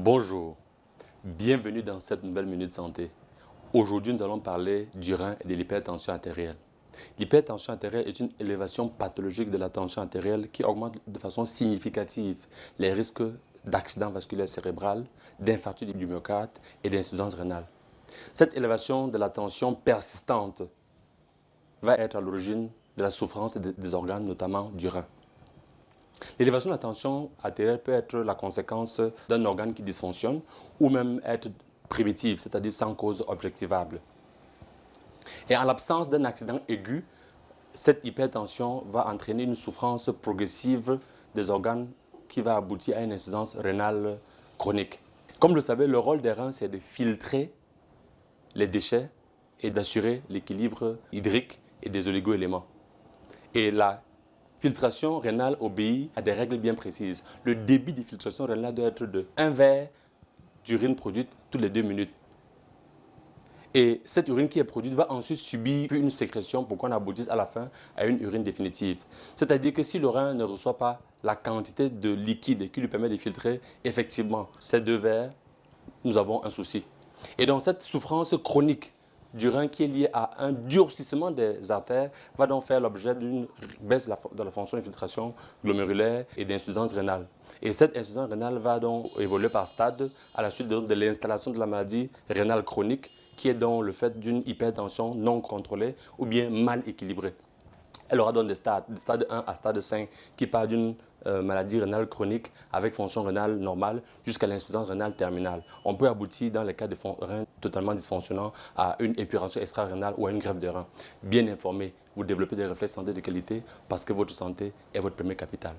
Bonjour, bienvenue dans cette nouvelle Minute Santé. Aujourd'hui, nous allons parler du rein et de l'hypertension artérielle. L'hypertension artérielle est une élévation pathologique de la tension artérielle qui augmente de façon significative les risques d'accident vasculaire cérébral, d'infarctus du myocarde et d'insuffisance rénale. Cette élévation de la tension persistante va être à l'origine de la souffrance des organes, notamment du rein. L'élévation de la tension artérielle peut être la conséquence d'un organe qui dysfonctionne ou même être primitive, c'est-à-dire sans cause objectivable. Et en l'absence d'un accident aigu, cette hypertension va entraîner une souffrance progressive des organes qui va aboutir à une insuffisance rénale chronique. Comme vous le savez, le rôle des reins, c'est de filtrer les déchets et d'assurer l'équilibre hydrique et des oligo-éléments. Et la filtration rénale obéit à des règles bien précises. Le débit de filtration rénale doit être de 1 verre d'urine produite toutes les 2 minutes. Et cette urine qui est produite va ensuite subir une sécrétion pour qu'on aboutisse à la fin à une urine définitive. C'est-à-dire que si le rein ne reçoit pas la quantité de liquide qui lui permet de filtrer effectivement ces 2 verres, nous avons un souci. Et donc cette souffrance chronique du rein qui est lié à un durcissement des artères va donc faire l'objet d'une baisse de la fonction de filtration glomérulaire et d'insuffisance rénale. Et cette insuffisance rénale va donc évoluer par stade à la suite de l'installation de la maladie rénale chronique qui est donc le fait d'une hypertension non contrôlée ou bien mal équilibrée. Elle aura donc des stade 1 à stade 5 qui part d'une maladie rénale chronique avec fonction rénale normale jusqu'à l'insuffisance rénale terminale. On peut aboutir dans les cas de reins totalement dysfonctionnants à une épuration extra-rénale ou à une greffe de rein. Bien informé, vous développez des réflexes santé de qualité parce que votre santé est votre premier capital.